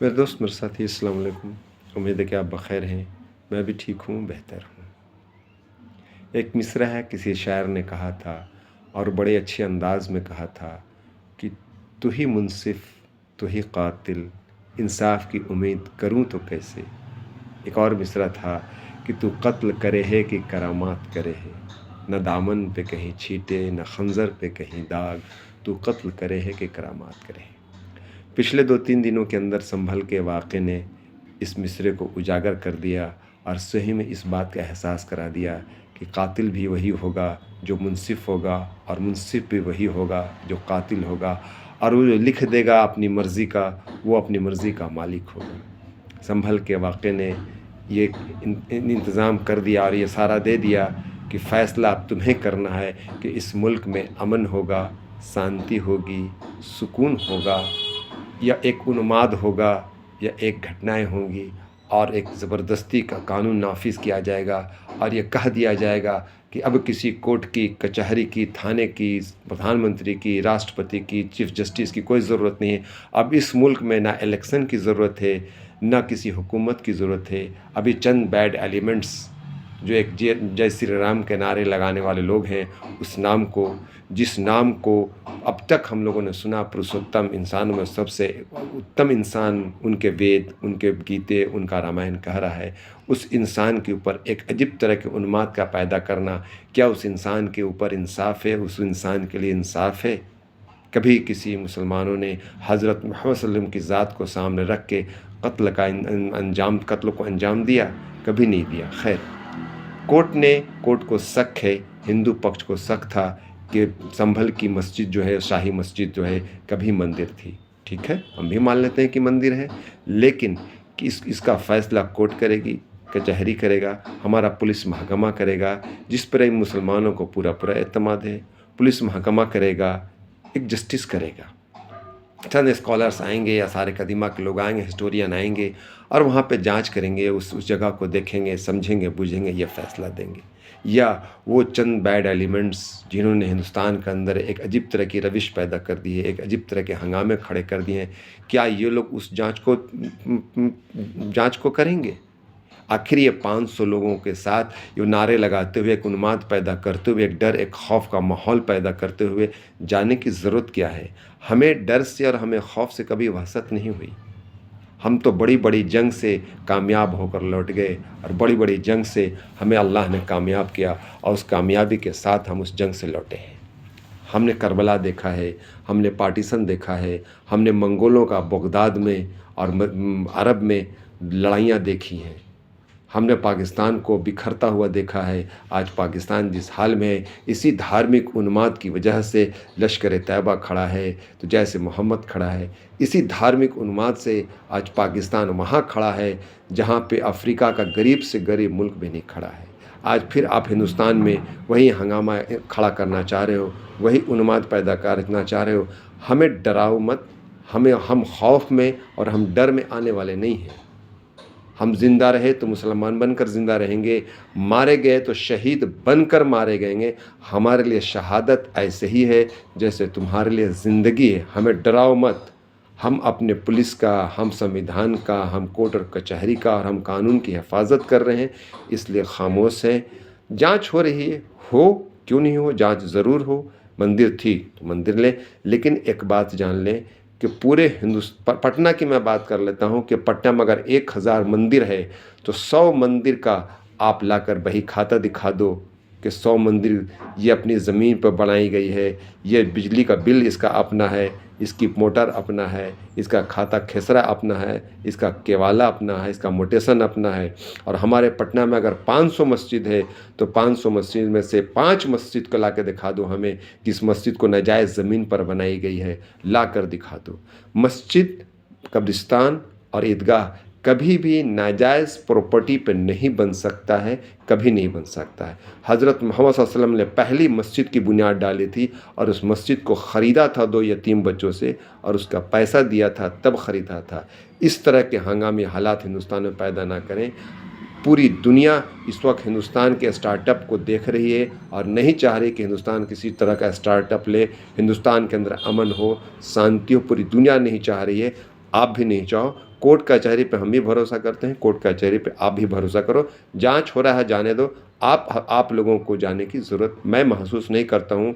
मेरे दोस्त मेरे साथी अस्सलाम वालेकुम। उम्मीद है कि आप बख़ैर हैं। मैं भी ठीक हूँ, बेहतर हूँ। एक मिसरा है, किसी शायर ने कहा था और बड़े अच्छे अंदाज में कहा था कि तू ही मुनसिफ़, तू ही कातिल, इंसाफ़ की उम्मीद करूँ तो कैसे। एक और मिसरा था कि तू कत्ल करे है कि करामात करे है, न दामन पे कहीं छींटे न खंजर पे कहीं दाग, तू कत्ल करे है कि करामात करे है। पिछले 2-3 दिनों के अंदर संभल के वाक़े ने इस मिसरे को उजागर कर दिया और सही में इस बात का एहसास करा दिया कि कातिल भी वही होगा जो मुनसिफ़ होगा, और मुनसिफ़ भी वही होगा जो कातिल होगा, और वो जो लिख देगा अपनी मर्ज़ी का, वो अपनी मर्ज़ी का मालिक होगा। संभल के वाक़े ने ये इंतज़ाम कर दिया और ये सारा दे दिया कि फ़ैसला अब तुम्हें करना है कि इस मुल्क में अमन होगा, शांति होगी, सुकून होगा, या एक उन्माद होगा, या एक घटनाएं होंगी और एक ज़बरदस्ती का कानून नाफिज किया जाएगा और ये कह दिया जाएगा कि अब किसी कोर्ट की, कचहरी की, थाने की, प्रधानमंत्री की, राष्ट्रपति की, चीफ जस्टिस की कोई ज़रूरत नहीं है। अब इस मुल्क में ना इलेक्शन की ज़रूरत है, ना किसी हुकूमत की ज़रूरत है। अभी चंद बैड एलिमेंट्स जो एक जय श्री राम के नारे लगाने वाले लोग हैं, उस नाम को, जिस नाम को अब तक हम लोगों ने सुना, पुरुषोत्तम इंसानों में सबसे उत्तम इंसान उनके वेद, उनके गीते, उनका रामायण कह रहा है, उस इंसान के ऊपर एक अजीब तरह के उन्माद का पैदा करना, क्या उस इंसान के ऊपर इंसाफ़ है? उस इंसान के लिए इंसाफ़ है? कभी किसी मुसलमानों ने हज़रत मोहम्मद सल्लल्लाहु अलैहि वसल्लम की ज़ात को सामने रख के कत्ल को अंजाम दिया? कभी नहीं दिया। खैर, कोर्ट को शक है, हिंदू पक्ष को शक था कि संभल की मस्जिद जो है, शाही मस्जिद जो है, कभी मंदिर थी। ठीक है, हम भी मान लेते हैं कि मंदिर है, लेकिन इसका फ़ैसला कोर्ट करेगी, कचहरी करेगा, हमारा पुलिस महकमा करेगा, जिस पर इन मुसलमानों को पूरा एतमाद है। पुलिस महकमा करेगा, एक जस्टिस करेगा। चंद स्कॉलर्स आएंगे या सारे कदीमा के लोग आएंगे, हिस्टोरियन आएंगे और वहाँ पे जांच करेंगे, उस जगह को देखेंगे, समझेंगे, बुझेंगे, ये फ़ैसला देंगे। या वो चंद बैड एलिमेंट्स जिन्होंने हिंदुस्तान के अंदर एक अजीब तरह की रविश पैदा कर दी है, एक अजीब तरह के हंगामे खड़े कर दिए हैं, क्या ये लोग उस जांच को करेंगे? आखिर ये 500 लोगों के साथ ये नारे लगाते हुए, एक उन्माद पैदा करते हुए, एक डर, एक खौफ का माहौल पैदा करते हुए जाने की ज़रूरत क्या है? हमें डर से और हमें खौफ से कभी वहशत नहीं हुई। हम तो बड़ी बड़ी जंग से कामयाब होकर लौट गए, और बड़ी बड़ी जंग से हमें अल्लाह ने कामयाब किया, और उस कामयाबी के साथ हम उस जंग से लौटे हैं। हमने करबला देखा है, हमने पार्टीशन देखा है, हमने मंगोलों का बगदाद में और अरब में लड़ाइयाँ देखी हैं, हमने पाकिस्तान को बिखरता हुआ देखा है। आज पाकिस्तान जिस हाल में है, इसी धार्मिक उन्माद की वजह से लश्कर तैयबा खड़ा है तो जैसे मोहम्मद खड़ा है। इसी धार्मिक उन्माद से आज पाकिस्तान वहाँ खड़ा है जहाँ पे अफ्रीका का गरीब से गरीब मुल्क भी नहीं खड़ा है। आज फिर आप हिंदुस्तान में वही हंगामा खड़ा करना चाह रहे हो, वही उन्माद पैदा करना चाह रहे हो। हमें डराओ मत, हम खौफ में और हम डर में आने वाले नहीं हैं। हम ज़िंदा रहे तो मुसलमान बनकर ज़िंदा रहेंगे, मारे गए तो शहीद बनकर मारे गएंगे। हमारे लिए शहादत ऐसे ही है जैसे तुम्हारे लिए ज़िंदगी है। हमें डराओ मत। हम अपने पुलिस का, हम संविधान का, हम कोर्ट और कचहरी का और हम कानून की हिफाजत कर रहे हैं, इसलिए खामोश हैं। जांच हो रही है, हो क्यों नहीं हो, जांच ज़रूर हो। मंदिर थी तो मंदिर लें, लेकिन एक बात जान लें कि पूरे पटना की मैं बात कर लेता हूँ कि पटना में अगर 1000 मंदिर है तो 100 मंदिर का आप लाकर बही खाता दिखा दो कि 100 मंदिर ये अपनी ज़मीन पर बनाई गई है, ये बिजली का बिल इसका अपना है, इसकी मोटर अपना है, इसका खाता खेसरा अपना है, इसका केवाला अपना है, इसका मोटेशन अपना है। और हमारे पटना में अगर 500 मस्जिद है तो 500 मस्जिद में से 5 मस्जिद को ला के दिखा दो हमें, जिस मस्जिद को नाजायज़ ज़मीन पर बनाई गई है, ला कर दिखा दो। मस्जिद, कब्रिस्तान और ईदगाह कभी भी नाजायज़ प्रॉपर्टी पर नहीं बन सकता है, कभी नहीं बन सकता है। हज़रत मोहम्मद सल्लल्लाहु अलैहि वसल्लम ने पहली मस्जिद की बुनियाद डाली थी और उस मस्जिद को ख़रीदा था 2 यतीम बच्चों से, और उसका पैसा दिया था तब ख़रीदा था। इस तरह के हंगामी हालात हिंदुस्तान में पैदा ना करें। पूरी दुनिया इस वक्त हिंदुस्तान के स्टार्टअप को देख रही है और नहीं चाह रही कि हिंदुस्तान किसी तरह का स्टार्टअप ले, हिंदुस्तान के अंदर अमन हो, शांति हो। पूरी दुनिया नहीं चाह रही है, आप भी नहीं चाहो। कोर्ट कचहरी पे हम भी भरोसा करते हैं, कोर्ट कचहरी पे आप भी भरोसा करो। जांच हो रहा है, जाने दो। आप लोगों को जाने की ज़रूरत मैं महसूस नहीं करता हूँ।